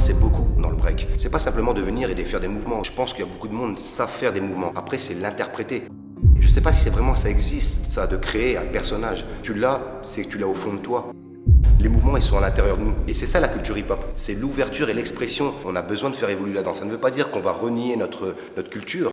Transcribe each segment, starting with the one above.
présence c'est beaucoup dans le break. C'est pas simplement de venir et de faire des mouvements. Je pense qu'il y a beaucoup de monde qui savent faire des mouvements. Après c'est l'interpréter. Je sais pas si vraiment ça existe, ça, de créer un personnage. Tu l'as, c'est que tu l'as au fond de toi. Les mouvements, ils sont à l'intérieur de nous. Et c'est ça la culture hip-hop. C'est l'ouverture et l'expression. On a besoin de faire évoluer la danse. Ça ne veut pas dire qu'on va renier notre culture.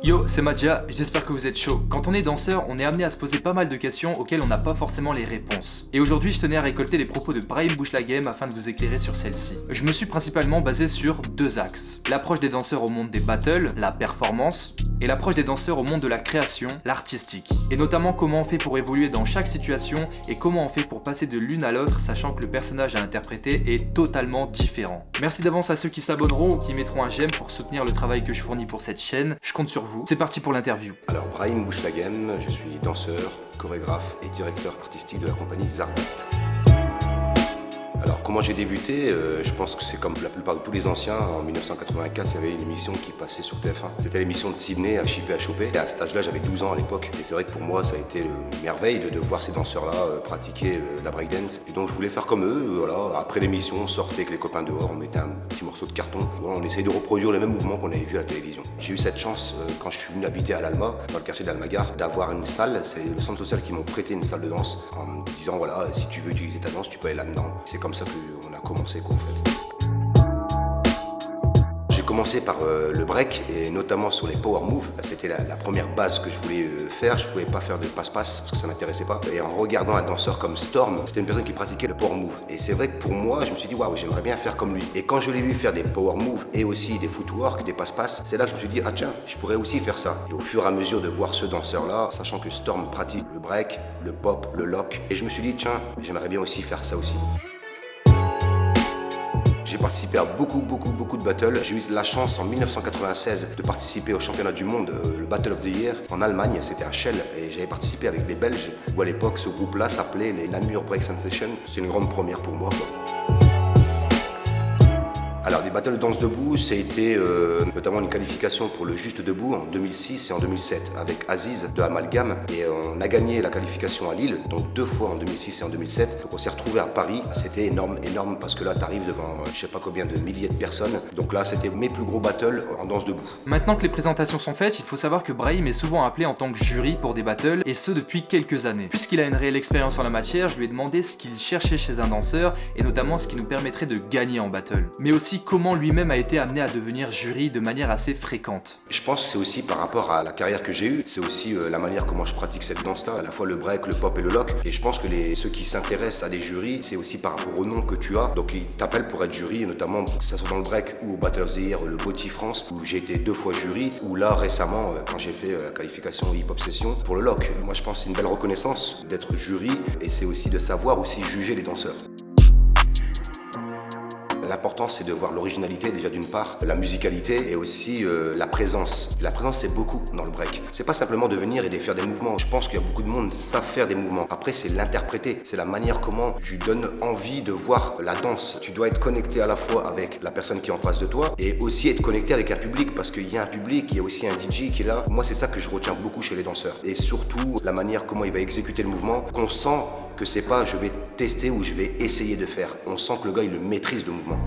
Yo, c'est Madja, j'espère que vous êtes chaud. Quand on est danseur, on est amené à se poser pas mal de questions auxquelles on n'a pas forcément les réponses. Et aujourd'hui, je tenais à récolter les propos de Brahim Bouchlaghem afin de vous éclairer sur celle-ci. Je me suis principalement basé sur deux axes. L'approche des danseurs au monde des battles, la performance, et l'approche des danseurs au monde de la création, l'artistique. Et notamment comment on fait pour évoluer dans chaque situation et comment on fait pour passer de l'une à l'autre sachant que le personnage à interpréter est totalement différent. Merci d'avance à ceux qui s'abonneront ou qui mettront un j'aime pour soutenir le travail que je fournis pour cette chaîne. Je compte sur vous. C'est parti pour l'interview. Alors Brahim Bouchlaghem, je suis danseur, chorégraphe et directeur artistique de la compagnie Zarbat. Alors comment j'ai débuté, je pense que c'est comme la plupart de tous les anciens. En 1984, il y avait une émission qui passait sur TF1. C'était l'émission de Sydney à Chipper à Choper. Et à cet âge-là, j'avais 12 ans à l'époque. Et c'est vrai que pour moi, ça a été une merveille de voir ces danseurs-là pratiquer la breakdance. Et donc je voulais faire comme eux. Voilà. Après l'émission, on sortait avec les copains dehors, on mettait un petit morceau de carton. Voilà, on essayait de reproduire les mêmes mouvements qu'on avait vus à la télévision. J'ai eu cette chance, quand je suis venu habiter à l'Alma, dans le quartier d'Almagar, d'avoir une salle. C'est le centre social qui m'ont prêté une salle de danse en me disant, voilà, si tu veux utiliser ta danse, tu peux aller là-dedans. C'est comme ça qu'on a commencé quoi en fait. J'ai commencé par le break et notamment sur les power moves. C'était la première base que je voulais faire. Je pouvais pas faire de passe-passe parce que ça m'intéressait pas. Et en regardant un danseur comme Storm, c'était une personne qui pratiquait le power move. Et c'est vrai que pour moi, je me suis dit waouh, j'aimerais bien faire comme lui. Et quand je l'ai vu faire des power moves et aussi des footwork, des passe-passe, c'est là que je me suis dit ah tiens, je pourrais aussi faire ça. Et au fur et à mesure de voir ce danseur-là, sachant que Storm pratique le break, le pop, le lock, et je me suis dit tiens, j'aimerais bien aussi faire ça aussi. J'ai participé à beaucoup de battles. J'ai eu la chance en 1996 de participer au championnat du monde, le Battle of the Year, en Allemagne. C'était à Schell et j'avais participé avec des Belges où à l'époque ce groupe-là s'appelait les Namur Break Sensation. C'est une grande première pour moi, quoi. Alors, les battles de danse debout, ça a été notamment une qualification pour le juste debout en 2006 et en 2007 avec Aziz de Amalgame. Et on a gagné la qualification à Lille, donc 2 fois en 2006 et en 2007. Donc on s'est retrouvé à Paris. C'était énorme parce que là, tu arrives devant je sais pas combien de milliers de personnes. Donc là, c'était mes plus gros battles en danse debout. Maintenant que les présentations sont faites, il faut savoir que Brahim est souvent appelé en tant que jury pour des battles, et ce depuis quelques années. Puisqu'il a une réelle expérience en la matière, je lui ai demandé ce qu'il cherchait chez un danseur, et notamment ce qui nous permettrait de gagner en battle. Mais aussi comment lui-même a été amené à devenir jury de manière assez fréquente. Je pense que c'est aussi par rapport à la carrière que j'ai eue, c'est aussi la manière comment je pratique cette danse-là, à la fois le break, le pop et le lock. Et je pense que ceux qui s'intéressent à des jurys, c'est aussi par rapport au nom que tu as. Donc ils t'appellent pour être jury, notamment que ce soit dans le break ou au Battle of the Year, le Boti France, où j'ai été 2 fois jury, ou là récemment, quand j'ai fait la qualification hip-hop session pour le lock. Moi je pense que c'est une belle reconnaissance d'être jury, et c'est aussi de savoir aussi juger les danseurs. L'important c'est de voir l'originalité déjà d'une part, la musicalité et aussi la présence. La présence c'est beaucoup dans le break. C'est pas simplement de venir et de faire des mouvements. Je pense qu'il y a beaucoup de monde qui savent faire des mouvements. Après c'est l'interpréter, c'est la manière comment tu donnes envie de voir la danse. Tu dois être connecté à la fois avec la personne qui est en face de toi et aussi être connecté avec un public parce qu'il y a un public, il y a aussi un DJ qui est là. Moi c'est ça que je retiens beaucoup chez les danseurs. Et surtout la manière comment il va exécuter le mouvement, qu'on sent que c'est pas je vais tester ou je vais essayer de faire. On sent que le gars il le maîtrise le mouvement.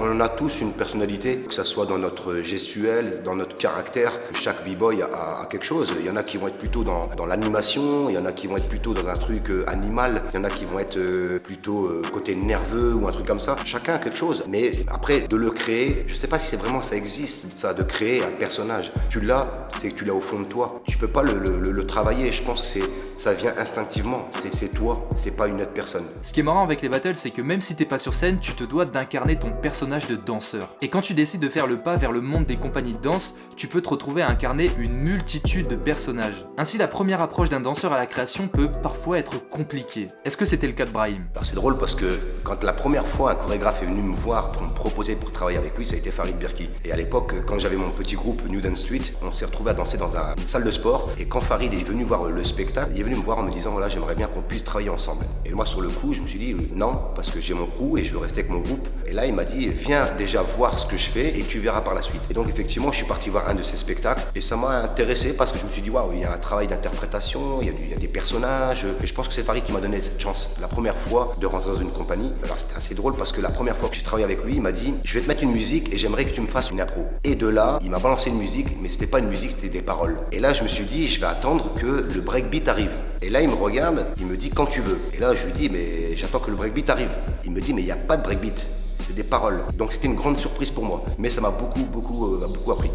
On a tous une personnalité, que ce soit dans notre gestuelle, dans notre caractère. Chaque b-boy a quelque chose. Il y en a qui vont être plutôt dans l'animation, il y en a qui vont être plutôt dans un truc animal, il y en a qui vont être plutôt côté nerveux ou un truc comme ça. Chacun a quelque chose. Mais après, de le créer, je sais pas si c'est vraiment ça existe, ça, de créer un personnage. Tu l'as, c'est que tu l'as au fond de toi. Tu peux pas le travailler. Je pense que ça vient instinctivement. C'est toi, c'est pas une autre personne. Ce qui est marrant avec les battles, c'est que même si t'es pas sur scène, tu te dois d'incarner ton personnage de danseur. Et quand tu décides de faire le pas vers le monde des compagnies de danse, tu peux te retrouver à incarner une multitude de personnages. Ainsi, la première approche d'un danseur à la création peut parfois être compliquée. Est-ce que c'était le cas de Brahim? Alors c'est drôle parce que quand la première fois un chorégraphe est venu me voir pour me proposer pour travailler avec lui, ça a été Farid Berki. Et à l'époque, quand j'avais mon petit groupe New Dance Street, on s'est retrouvé à danser dans une salle de sport. Et quand Farid est venu voir le spectacle, il est venu me voir en me disant voilà, j'aimerais bien qu'on puisse travailler ensemble. Et moi sur le coup, je me suis dit non, parce que j'ai mon crew et je veux rester avec mon groupe. Et là, il m'a dit viens déjà voir ce que je fais et tu verras par la suite. Et donc effectivement, je suis parti voir un de ces spectacles et ça m'a intéressé parce que je me suis dit, waouh, il y a un travail d'interprétation, il y a des personnages. Et je pense que c'est Farid qui m'a donné cette chance. La première fois de rentrer dans une compagnie, alors c'était assez drôle parce que la première fois que j'ai travaillé avec lui, il m'a dit, je vais te mettre une musique et j'aimerais que tu me fasses une impro. Et de là, il m'a balancé une musique, mais c'était pas une musique, c'était des paroles. Et là, je me suis dit, je vais attendre que le breakbeat arrive. Et là, il me regarde, il me dit, quand tu veux. Et là, je lui dis, mais j'attends que le breakbeat arrive. Il me dit, mais il n'y a pas de breakbeat, c'est des paroles. Donc c'était une grande surprise pour moi, mais ça m'a beaucoup appris.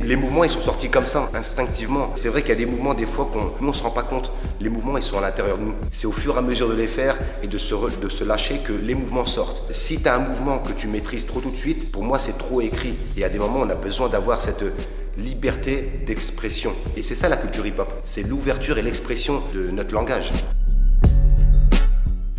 Les mouvements, ils sont sortis comme ça, instinctivement. C'est vrai qu'il y a des mouvements, des fois, nous, on se rend pas compte. Les mouvements, ils sont à l'intérieur de nous. C'est au fur et à mesure de les faire et de se lâcher que les mouvements sortent. Si tu as un mouvement que tu maîtrises trop tout de suite, pour moi, c'est trop écrit. Et à des moments, on a besoin d'avoir cette liberté d'expression. Et c'est ça la culture hip-hop. C'est l'ouverture et l'expression de notre langage.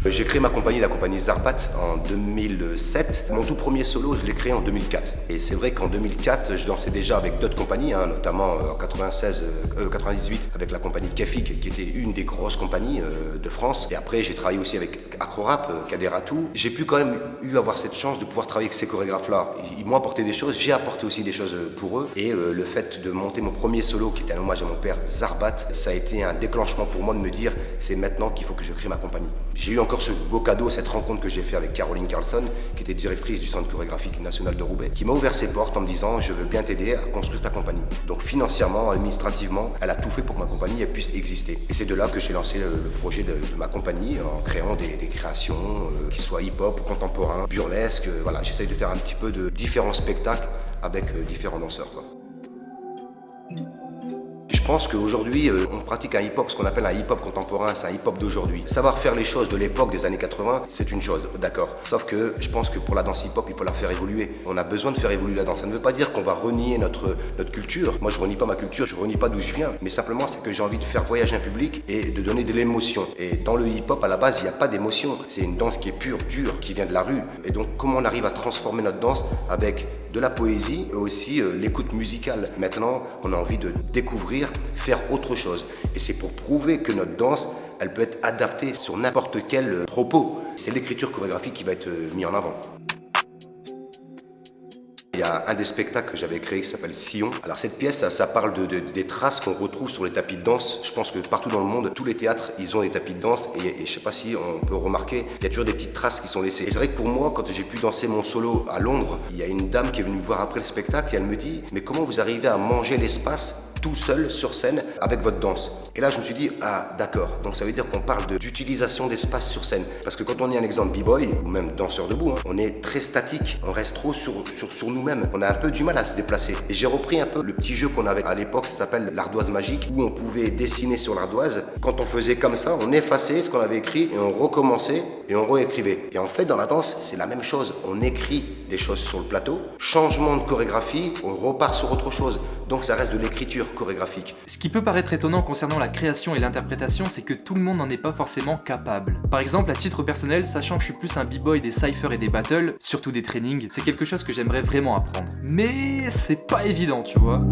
J'ai créé ma compagnie, la compagnie Zarbat, en 2007. Mon tout premier solo, je l'ai créé en 2004. Et c'est vrai qu'en 2004, je dansais déjà avec d'autres compagnies, notamment en 98 avec la compagnie Kefik, qui était une des grosses compagnies de France. Et après, j'ai travaillé aussi avec Acrorap, Kaderatou. J'ai pu quand même avoir cette chance de pouvoir travailler avec ces chorégraphes-là. Ils m'ont apporté des choses, j'ai apporté aussi des choses pour eux. Et le fait de monter mon premier solo, qui était un hommage à mon père, Zarbat, ça a été un déclenchement pour moi de me dire, c'est maintenant qu'il faut que je crée ma compagnie. J'ai eu encore ce beau cadeau, cette rencontre que j'ai fait avec Caroline Carlson, qui était directrice du Centre chorégraphique national de Roubaix, qui m'a ouvert ses portes en me disant, je veux bien t'aider à construire ta compagnie. Donc financièrement, administrativement, elle a tout fait pour que ma compagnie elle puisse exister. Et c'est de là que j'ai lancé le projet de ma compagnie en créant des créations qui soient hip-hop, contemporains, burlesques. Voilà, j'essaye de faire un petit peu de différents spectacles avec différents danseurs, quoi. Je pense qu'aujourd'hui, on pratique un hip-hop, ce qu'on appelle un hip-hop contemporain, c'est un hip-hop d'aujourd'hui. Savoir faire les choses de l'époque des années 80, c'est une chose, d'accord. Sauf que je pense que pour la danse hip-hop, il faut la faire évoluer. On a besoin de faire évoluer la danse. Ça ne veut pas dire qu'on va renier notre culture. Moi, je renie pas ma culture, je renie pas d'où je viens. Mais simplement, c'est que j'ai envie de faire voyager un public et de donner de l'émotion. Et dans le hip-hop, à la base, il n'y a pas d'émotion. C'est une danse qui est pure, dure, qui vient de la rue. Et donc, comment on arrive à transformer notre danse avec de la poésie et aussi l'écoute musicale. Maintenant, on a envie de découvrir, faire autre chose. Et c'est pour prouver que notre danse, elle peut être adaptée sur n'importe quel propos. C'est l'écriture chorégraphique qui va être mise en avant. Il y a un des spectacles que j'avais créé qui s'appelle Sillon. Alors cette pièce, ça parle des traces qu'on retrouve sur les tapis de danse. Je pense que partout dans le monde, tous les théâtres, ils ont des tapis de danse. Et je sais pas si on peut remarquer, il y a toujours des petites traces qui sont laissées. Et c'est vrai que pour moi, quand j'ai pu danser mon solo à Londres, il y a une dame qui est venue me voir après le spectacle et elle me dit « Mais comment vous arrivez à manger l'espace tout seul sur scène avec votre danse ?» Et là, je me suis dit, ah d'accord, donc ça veut dire qu'on parle d'utilisation d'espace sur scène. Parce que quand on est un exemple b-boy, ou même danseur debout, on est très statique, on reste trop sur nous-mêmes. On a un peu du mal à se déplacer. Et j'ai repris un peu le petit jeu qu'on avait à l'époque, ça s'appelle l'ardoise magique, où on pouvait dessiner sur l'ardoise. Quand on faisait comme ça, on effaçait ce qu'on avait écrit et on recommençait et on réécrivait. Et en fait, dans la danse, c'est la même chose. On écrit des choses sur le plateau, changement de chorégraphie, on repart sur autre chose. Donc ça reste de l'écriture chorégraphique. Ce qui peut paraître étonnant concernant la création et l'interprétation, c'est que tout le monde n'en est pas forcément capable. Par exemple, à titre personnel, sachant que je suis plus un b-boy des cyphers et des battles, surtout des trainings, c'est quelque chose que j'aimerais vraiment apprendre. Mais c'est pas évident, tu vois.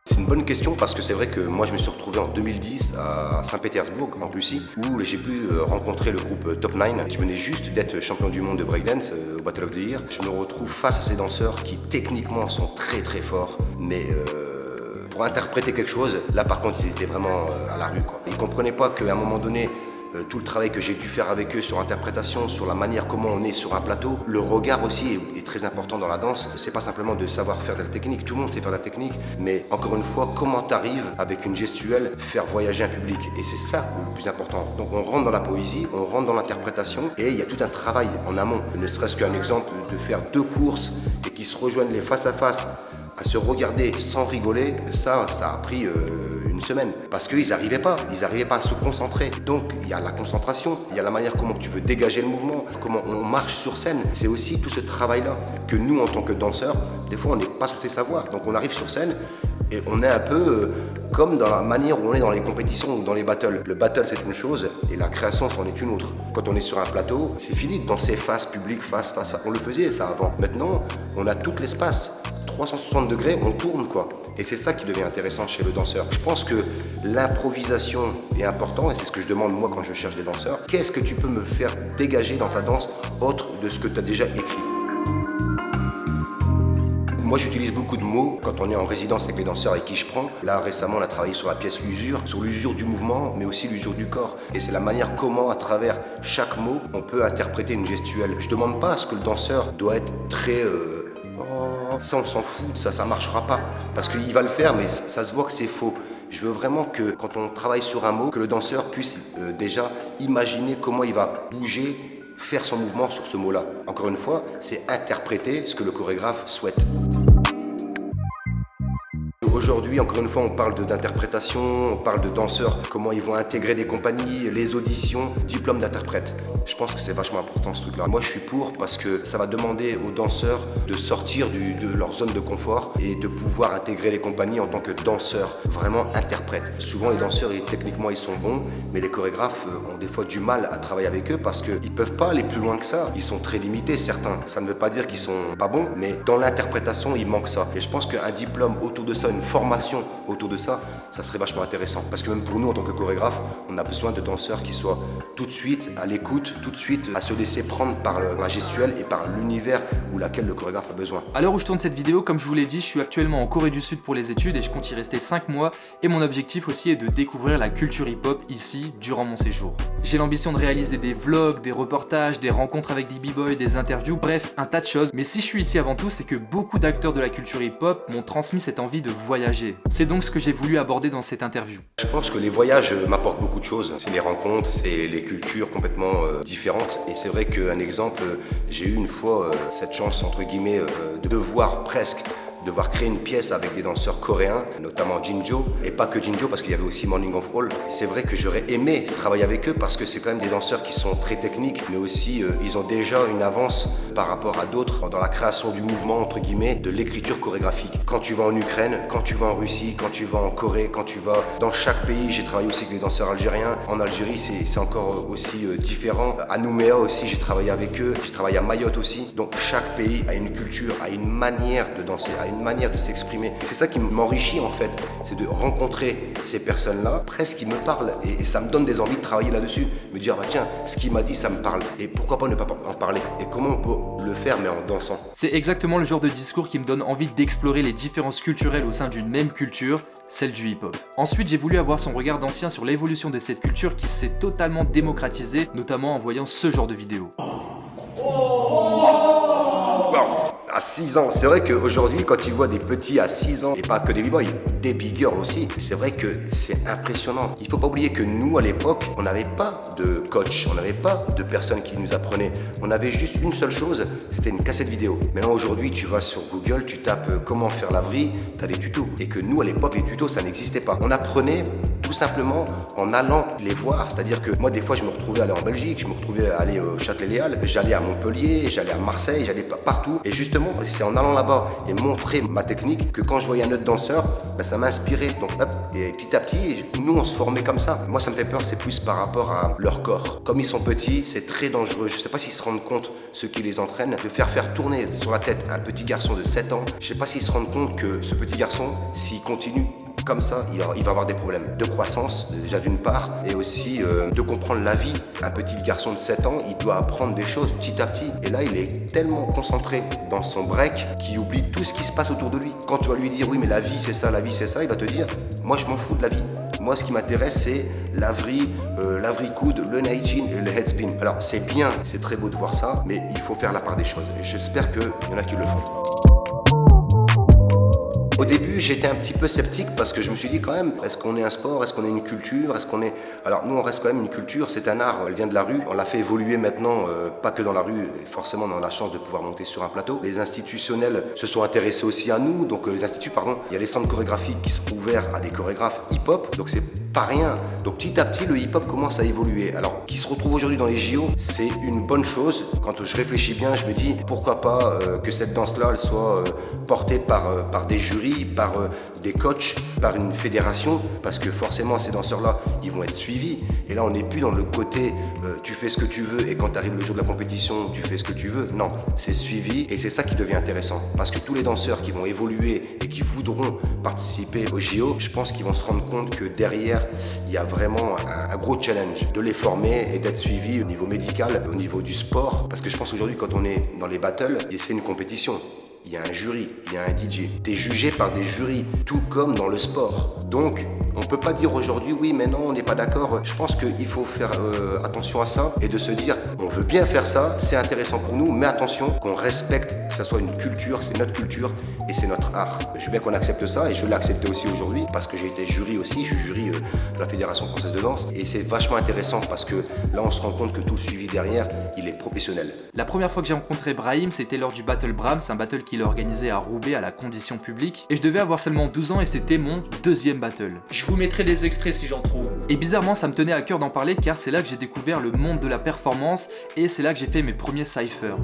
C'est une bonne question parce que c'est vrai que moi je me suis retrouvé en 2010 à Saint-Pétersbourg en Russie où j'ai pu rencontrer le groupe Top 9 qui venait juste d'être champion du monde de breakdance au Battle of the Year. Je me retrouve face à ces danseurs qui techniquement sont très très forts mais pour interpréter quelque chose, là par contre ils étaient vraiment à la rue, quoi. Ils comprenaient pas qu'à un moment donné tout le travail que j'ai dû faire avec eux sur l'interprétation, sur la manière comment on est sur un plateau, le regard aussi est très important dans la danse. C'est pas simplement de savoir faire de la technique, tout le monde sait faire de la technique, mais encore une fois, comment t'arrives avec une gestuelle faire voyager un public. Et c'est ça le plus important. Donc on rentre dans la poésie, on rentre dans l'interprétation et il y a tout un travail en amont. Ne serait-ce qu'un exemple de faire 2 courses et qui se rejoignent les face à face, à se regarder sans rigoler, ça a pris une semaine. Parce qu'ils n'arrivaient pas à se concentrer. Donc il y a la concentration, il y a la manière comment tu veux dégager le mouvement, comment on marche sur scène. C'est aussi tout ce travail-là que nous, en tant que danseurs, des fois on n'est pas censé savoir. Donc on arrive sur scène et on est un peu comme dans la manière où on est dans les compétitions ou dans les battles. Le battle c'est une chose et la création c'en est une autre. Quand on est sur un plateau, c'est fini de danser face public, face. On le faisait ça avant. Maintenant, on a tout l'espace. 360 degrés, on tourne quoi. Et c'est ça qui devient intéressant chez le danseur. Je pense que l'improvisation est importante et c'est ce que je demande moi quand je cherche des danseurs. Qu'est-ce que tu peux me faire dégager dans ta danse autre de ce que tu as déjà écrit? Moi, j'utilise beaucoup de mots quand on est en résidence avec les danseurs avec qui je prends. Là, récemment, on a travaillé sur la pièce usure, sur l'usure du mouvement, mais aussi l'usure du corps. Et c'est la manière comment, à travers chaque mot, on peut interpréter une gestuelle. Je demande pas à ce que le danseur doit être très... ça, on s'en fout, ça marchera pas. Parce qu'il va le faire, mais ça se voit que c'est faux. Je veux vraiment que, quand on travaille sur un mot, que le danseur puisse déjà imaginer comment il va bouger, faire son mouvement sur ce mot-là. Encore une fois, c'est interpréter ce que le chorégraphe souhaite. Aujourd'hui, encore une fois, on parle d'interprétation, on parle de danseurs, comment ils vont intégrer des compagnies, les auditions, diplôme d'interprète. Je pense que c'est vachement important ce truc-là. Moi, je suis pour parce que ça va demander aux danseurs de sortir de leur zone de confort et de pouvoir intégrer les compagnies en tant que danseurs, vraiment interprètes. Souvent, les danseurs, techniquement, ils sont bons, mais les chorégraphes ont des fois du mal à travailler avec eux parce qu'ils ne peuvent pas aller plus loin que ça. Ils sont très limités, certains. Ça ne veut pas dire qu'ils sont pas bons, mais dans l'interprétation, il manque ça. Et je pense qu'un diplôme autour de ça, une formation autour de ça, ça serait vachement intéressant. Parce que même pour nous, en tant que chorégraphe, on a besoin de danseurs qui soient tout de suite à l'écoute, tout de suite à se laisser prendre par la gestuelle et par l'univers où laquelle le chorégraphe a besoin. À l'heure où je tourne cette vidéo, comme je vous l'ai dit, je suis actuellement en Corée du Sud pour les études et je compte y rester 5 mois. Et mon objectif aussi est de découvrir la culture hip-hop ici, durant mon séjour. J'ai l'ambition de réaliser des vlogs, des reportages, des rencontres avec des b-boys, des interviews, bref, un tas de choses. Mais si je suis ici avant tout, c'est que beaucoup d'acteurs de la culture hip-hop m'ont transmis cette envie de voyager. C'est donc ce que j'ai voulu aborder dans cette interview. Je pense que les voyages m'apportent beaucoup de choses. C'est les rencontres, c'est les cultures complètement différentes. Et c'est vrai qu'un exemple, j'ai eu une fois cette chance, entre guillemets, de devoir créer une pièce avec des danseurs coréens, notamment Jinjo, et pas que Jinjo parce qu'il y avait aussi Morning of All. C'est vrai que j'aurais aimé travailler avec eux parce que c'est quand même des danseurs qui sont très techniques, mais aussi ils ont déjà une avance par rapport à d'autres dans la création du mouvement, entre guillemets, de l'écriture chorégraphique. Quand tu vas en Ukraine, quand tu vas en Russie, quand tu vas en Corée, quand tu vas dans chaque pays, j'ai travaillé aussi avec des danseurs algériens. En Algérie, c'est encore aussi différent. À Nouméa aussi, j'ai travaillé avec eux. J'ai travaillé à Mayotte aussi. Donc chaque pays a une culture, a une manière de danser, a une manière de s'exprimer. C'est ça qui m'enrichit en fait, c'est de rencontrer ces personnes-là, presque qui me parlent et ça me donne des envies de travailler là-dessus, me dire bah tiens, ce qu'il m'a dit ça me parle et pourquoi pas ne pas en parler et comment on peut le faire mais en dansant. C'est exactement le genre de discours qui me donne envie d'explorer les différences culturelles au sein d'une même culture, celle du hip-hop. Ensuite, j'ai voulu avoir son regard d'ancien sur l'évolution de cette culture qui s'est totalement démocratisée, notamment en voyant ce genre de vidéos. À 6 ans, c'est vrai qu'aujourd'hui, quand tu vois des petits à 6 ans, et pas que des b-boys, des big girls aussi, c'est vrai que c'est impressionnant. Il faut pas oublier que nous, à l'époque, on n'avait pas de coach, on n'avait pas de personnes qui nous apprenaient. On avait juste une seule chose, c'était une cassette vidéo. Maintenant, aujourd'hui, tu vas sur Google, tu tapes comment faire la vrille, tu as des tutos. Et que nous, à l'époque, les tutos, ça n'existait pas. On apprenait tout simplement en allant les voir. C'est-à-dire que moi, des fois, je me retrouvais à aller en Belgique, je me retrouvais à aller au Châtelet-Léal, j'allais à Montpellier, j'allais à Marseille, j'allais partout. Et justement, c'est en allant là-bas et montrer ma technique que quand je voyais un autre danseur, ben, ça m'inspirait. Donc hop, et petit à petit, nous, on se formait comme ça. Moi, ça me fait peur, c'est plus par rapport à leur corps. Comme ils sont petits, c'est très dangereux. Je ne sais pas s'ils se rendent compte, ceux qui les entraînent, de faire tourner sur la tête un petit garçon de 7 ans. Je ne sais pas s'ils se rendent compte que ce petit garçon, s'il continue comme ça, il va avoir des problèmes de croissance, déjà d'une part, et aussi de comprendre la vie. Un petit garçon de 7 ans, il doit apprendre des choses petit à petit. Et là, il est tellement concentré dans son break qu'il oublie tout ce qui se passe autour de lui. Quand tu vas lui dire, oui, mais la vie, c'est ça, il va te dire, moi, je m'en fous de la vie. Moi, ce qui m'intéresse, c'est la vrille coude, le night chin et le head spin. Alors, c'est bien, c'est très beau de voir ça, mais il faut faire la part des choses. Et j'espère qu'il y en a qui le font. Au début, j'étais un petit peu sceptique parce que je me suis dit quand même, est-ce qu'on est un sport, est-ce qu'on est une culture, est-ce qu'on est... Alors nous, on reste quand même une culture, c'est un art, elle vient de la rue, on l'a fait évoluer maintenant, pas que dans la rue, forcément on a la chance de pouvoir monter sur un plateau. Les institutionnels se sont intéressés aussi à nous, donc les instituts, pardon, il y a les centres chorégraphiques qui sont ouverts à des chorégraphes hip-hop, donc c'est pas rien. Donc petit à petit, le hip-hop commence à évoluer. Alors, qui se retrouve aujourd'hui dans les JO, c'est une bonne chose. Quand je réfléchis bien, je me dis, pourquoi pas que cette danse-là, elle soit portée par des jurys jury, par des coachs, par une fédération, parce que forcément ces danseurs-là, ils vont être suivis. Et là, on n'est plus dans le côté tu fais ce que tu veux et quand tu arrives le jour de la compétition, tu fais ce que tu veux. Non, c'est suivi et c'est ça qui devient intéressant. Parce que tous les danseurs qui vont évoluer et qui voudront participer au JO, je pense qu'ils vont se rendre compte que derrière, il y a vraiment un gros challenge de les former et d'être suivis au niveau médical, au niveau du sport. Parce que je pense aujourd'hui, quand on est dans les battles, c'est une compétition. Il y a un jury, il y a un DJ. Tu es jugé par des jurys, tout comme dans le sport. Donc, on ne peut pas dire aujourd'hui, oui, mais non, on n'est pas d'accord. Je pense qu'il faut faire attention à ça et de se dire, on veut bien faire ça, c'est intéressant pour nous, mais attention qu'on respecte, que ça soit une culture, c'est notre culture et c'est notre art. Je veux bien qu'on accepte ça et je l'ai accepté aussi aujourd'hui parce que j'ai été jury aussi, je suis jury de la Fédération Française de Danse et c'est vachement intéressant parce que là, on se rend compte que tout le suivi derrière, il est professionnel. La première fois que j'ai rencontré Brahim, c'était lors du Battle Brahms, un battle qu'il a organisé à Roubaix à la Condition Publique, et je devais avoir seulement 12 ans et c'était mon deuxième battle. Je vous mettrai des extraits si j'en trouve. Et bizarrement, ça me tenait à cœur d'en parler car c'est là que j'ai découvert le monde de la performance et c'est là que j'ai fait mes premiers cyphers.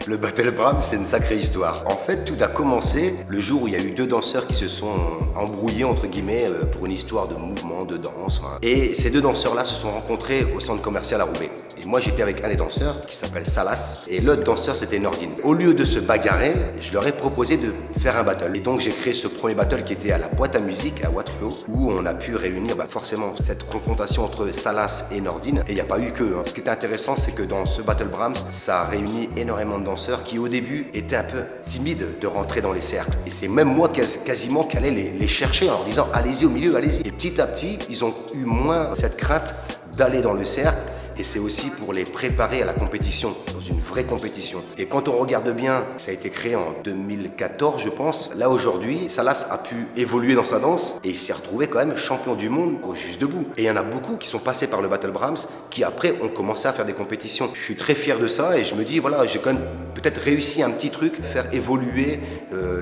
Le Battle Brahms, c'est une sacrée histoire. En fait, tout a commencé le jour où il y a eu deux danseurs qui se sont embrouillés, entre guillemets, pour une histoire de mouvement, de danse. Et ces deux danseurs-là se sont rencontrés au centre commercial à Roubaix. Et moi, j'étais avec un des danseurs qui s'appelle Salas. Et l'autre danseur, c'était Nordine. Au lieu de se bagarrer, je leur ai proposé de faire un battle. Et donc, j'ai créé ce premier battle qui était à la boîte à musique, à Waterloo, où on a pu réunir forcément cette confrontation entre Salas et Nordine. Et il n'y a pas eu que. Ce qui était intéressant, c'est que dans ce Battle Brahms, ça a réuni énormément de danseurs qui au début étaient un peu timides de rentrer dans les cercles. Et c'est même moi quasiment qui allais les chercher en leur disant allez-y au milieu, allez-y. Et petit à petit, ils ont eu moins cette crainte d'aller dans le cercle. Et c'est aussi pour les préparer à la compétition, dans une vraie compétition. Et quand on regarde bien, ça a été créé en 2014, je pense. Là, aujourd'hui, Salas a pu évoluer dans sa danse et il s'est retrouvé quand même champion du monde au Juste Debout. Et il y en a beaucoup qui sont passés par le Battle Brahms qui après ont commencé à faire des compétitions. Je suis très fier de ça et je me dis, voilà, j'ai quand même peut-être réussi un petit truc, faire évoluer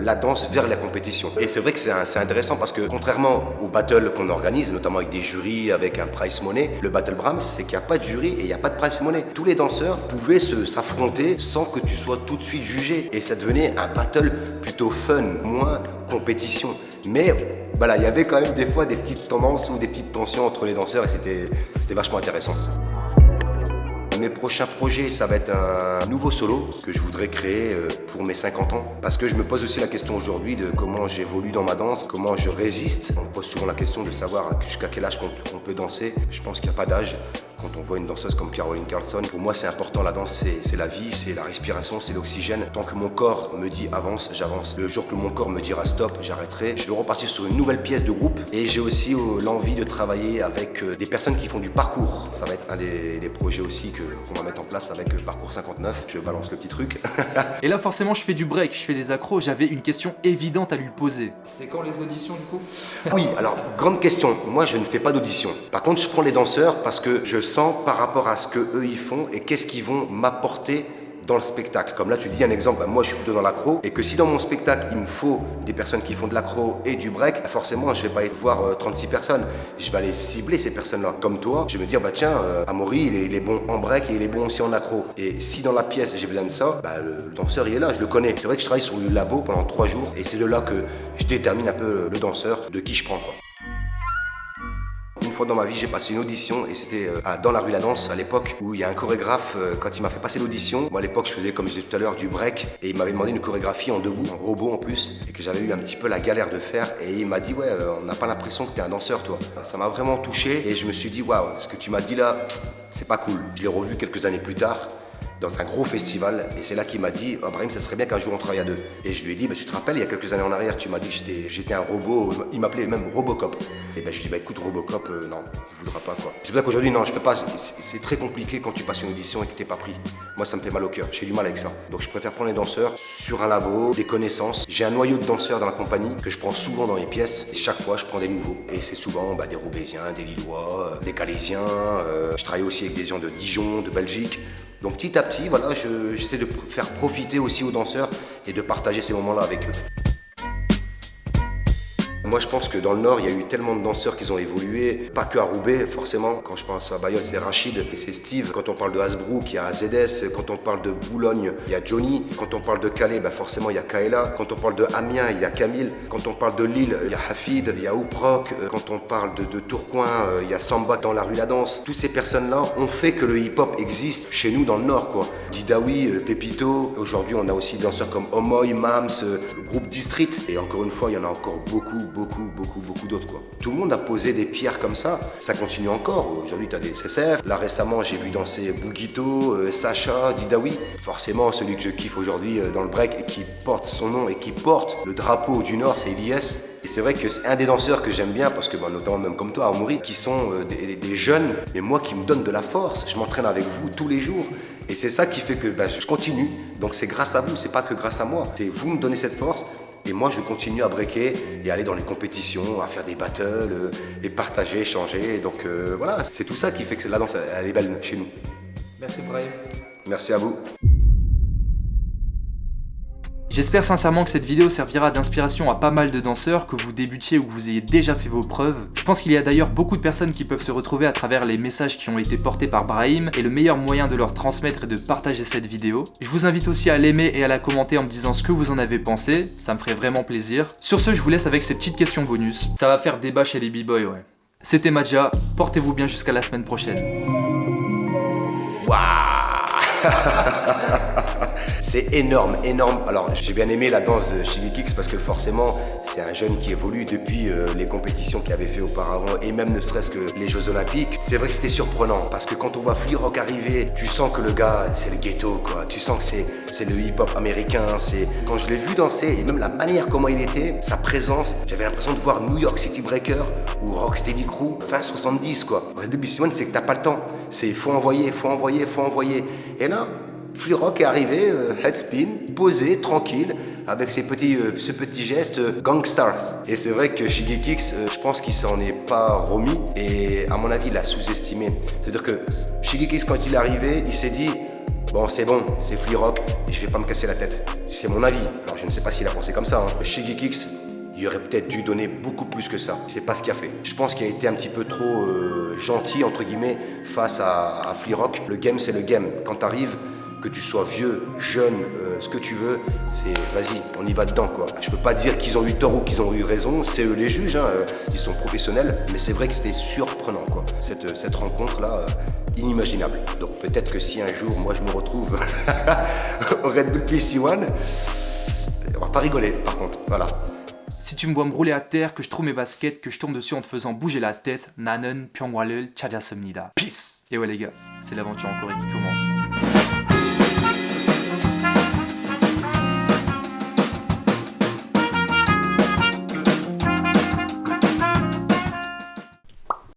la danse vers la compétition. Et c'est vrai que c'est intéressant parce que contrairement aux battles qu'on organise, notamment avec des jurys, avec un prize money, le Battle Brahms, c'est qu'il n'y a pas de jury et il n'y a pas de prize money. Tous les danseurs pouvaient s'affronter sans que tu sois tout de suite jugé. Et ça devenait un battle plutôt fun, moins compétition. Mais voilà, il y avait quand même des fois des petites tendances ou des petites tensions entre les danseurs et c'était vachement intéressant. Mes prochains projets, ça va être un nouveau solo que je voudrais créer pour mes 50 ans. Parce que je me pose aussi la question aujourd'hui de comment j'évolue dans ma danse, comment je résiste. On me pose souvent la question de savoir jusqu'à quel âge on peut danser. Je pense qu'il n'y a pas d'âge. Quand on voit une danseuse comme Caroline Carlson, pour moi c'est important, la danse c'est la vie, c'est la respiration, c'est l'oxygène. Tant que mon corps me dit avance, j'avance. Le jour que mon corps me dira stop, j'arrêterai. Je vais repartir sur une nouvelle pièce de groupe et j'ai aussi l'envie de travailler avec des personnes qui font du parcours. Ça va être un des projets aussi qu'on va mettre en place avec Parcours 59. Je balance le petit truc. Et là forcément je fais du break, je fais des accros, j'avais une question évidente à lui poser. C'est quand les auditions du coup? Oui, alors grande question, moi je ne fais pas d'audition. Par contre je prends les danseurs parce que je sens par rapport à ce que eux ils font et qu'est-ce qu'ils vont m'apporter dans le spectacle. Comme là tu dis un exemple, moi je suis plutôt dans l'accro et que si dans mon spectacle il me faut des personnes qui font de l'accro et du break, forcément je vais pas aller voir 36 personnes, je vais aller cibler ces personnes-là. Comme toi, je vais me dire tiens, Amaury il est bon en break et il est bon aussi en accro. Et si dans la pièce j'ai besoin de ça, le danseur il est là, je le connais. C'est vrai que je travaille sur le labo pendant 3 jours et c'est de là que je détermine un peu le danseur de qui je prends. Une fois dans ma vie, j'ai passé une audition et c'était dans la rue La Danse à l'époque où il y a un chorégraphe, quand il m'a fait passer l'audition, moi à l'époque je faisais comme je disais tout à l'heure du break et il m'avait demandé une chorégraphie en debout, en robot en plus et que j'avais eu un petit peu la galère de faire et il m'a dit ouais on n'a pas l'impression que t'es un danseur toi. Ça m'a vraiment touché et je me suis dit waouh, ce que tu m'as dit là, c'est pas cool. Je l'ai revu quelques années plus tard dans un gros festival et c'est là qu'il m'a dit oh, Brahim ça serait bien qu'un jour on travaille à deux. Et je lui ai dit tu te rappelles il y a quelques années en arrière tu m'as dit que j'étais un robot, il m'appelait même Robocop. Et je lui ai dit écoute Robocop non il voudra pas quoi. C'est pour ça qu'aujourd'hui non je peux pas, c'est très compliqué quand tu passes une audition et que t'es pas pris. Moi ça me fait mal au cœur, j'ai du mal avec ça. Donc je préfère prendre les danseurs sur un labo, des connaissances. J'ai un noyau de danseurs dans la compagnie que je prends souvent dans les pièces et chaque fois je prends des nouveaux. Et c'est souvent des Roubaisiens, des Lillois, des Calaisiens. Je travaille aussi avec des gens de Dijon, de Belgique. Donc petit à petit, voilà, j'essaie de faire profiter aussi aux danseurs et de partager ces moments-là avec eux. Moi je pense que dans le Nord, il y a eu tellement de danseurs qui ont évolué, pas que à Roubaix forcément. Quand je pense à Bayonne, c'est Rachid et c'est Steve. Quand on parle de Hasbrook, il y a ZS. Quand on parle de Boulogne, il y a Johnny. Quand on parle de Calais, forcément il y a Kaela. Quand on parle de Amiens, il y a Camille. Quand on parle de Lille, il y a Hafid, il y a Ouprok. Quand on parle de Tourcoing, il y a Samba dans la rue La Danse. Toutes ces personnes-là ont fait que le hip-hop existe chez nous dans le Nord, quoi. Didawi, Pépito. Aujourd'hui, on a aussi des danseurs comme Omoy, Mams, le groupe District. Et encore une fois, il y en a encore beaucoup d'autres, quoi. Tout le monde a posé des pierres comme ça. Ça continue encore. Aujourd'hui, tu as des CCF. Là, récemment, j'ai vu danser Bougito, Sacha, Didawi. Forcément, celui que je kiffe aujourd'hui dans le break et qui porte son nom et qui porte le drapeau du Nord, c'est Ilyes. Et c'est vrai que c'est un des danseurs que j'aime bien parce que, notamment même comme toi, Amaury, qui sont des jeunes, mais moi qui me donnent de la force. Je m'entraîne avec vous tous les jours. Et c'est ça qui fait que je continue. Donc c'est grâce à vous, c'est pas que grâce à moi. C'est vous me donnez cette force. Et moi, je continue à breaker et aller dans les compétitions, à faire des battles, et partager, échanger. Donc voilà, c'est tout ça qui fait que la danse, elle est belle chez nous. Merci Brahim. Merci à vous. J'espère sincèrement que cette vidéo servira d'inspiration à pas mal de danseurs, que vous débutiez ou que vous ayez déjà fait vos preuves. Je pense qu'il y a d'ailleurs beaucoup de personnes qui peuvent se retrouver à travers les messages qui ont été portés par Brahim, et le meilleur moyen de leur transmettre est de partager cette vidéo. Je vous invite aussi à l'aimer et à la commenter en me disant ce que vous en avez pensé, ça me ferait vraiment plaisir. Sur ce, je vous laisse avec ces petites questions bonus. Ça va faire débat chez les b-boys, ouais. C'était Madja, portez-vous bien jusqu'à la semaine prochaine. C'est énorme. Alors, j'ai bien aimé la danse de Shigekix parce que forcément, c'est un jeune qui évolue depuis les compétitions qu'il avait fait auparavant et même ne serait-ce que les Jeux Olympiques. C'est vrai que c'était surprenant parce que quand on voit Flea Rock arriver, tu sens que le gars, c'est le ghetto, quoi. Tu sens que c'est le hip-hop américain. Quand je l'ai vu danser et même la manière comment il était, sa présence, j'avais l'impression de voir New York City Breaker ou Rocksteady Crew fin 70, quoi. Red Bull BC1, c'est que t'as pas le temps. C'est faut envoyer. Et là, Flea Rock est arrivé, head spin, posé, tranquille, avec ce petit geste gangsters. Et c'est vrai que Shigekix, je pense qu'il s'en est pas remis et à mon avis, il a sous-estimé. C'est-à-dire que Shigekix, quand il est arrivé, il s'est dit bon, c'est Flea Rock et je vais pas me casser la tête. C'est mon avis. Alors je ne sais pas s'il a pensé comme ça, hein. Mais Shigekix, il aurait peut-être dû donner beaucoup plus que ça. C'est pas ce qu'il a fait. Je pense qu'il a été un petit peu trop gentil, entre guillemets, face à Flea Rock. Le game, c'est le game. Quand t'arrives, que tu sois vieux, jeune, ce que tu veux, c'est vas-y, on y va dedans, quoi. Je peux pas dire qu'ils ont eu tort ou qu'ils ont eu raison, c'est eux les juges, hein, ils sont professionnels, mais c'est vrai que c'était surprenant, quoi. Cette rencontre-là, inimaginable. Donc peut-être que si un jour, moi je me retrouve au Red Bull PC1, on va pas rigoler, par contre, voilà. Si tu me vois me rouler à terre, que je trouve mes baskets, que je tourne dessus en te faisant bouger la tête, nanen, pyongwalel, tchadjasumnida. Peace. Et ouais les gars, c'est l'aventure en Corée qui commence.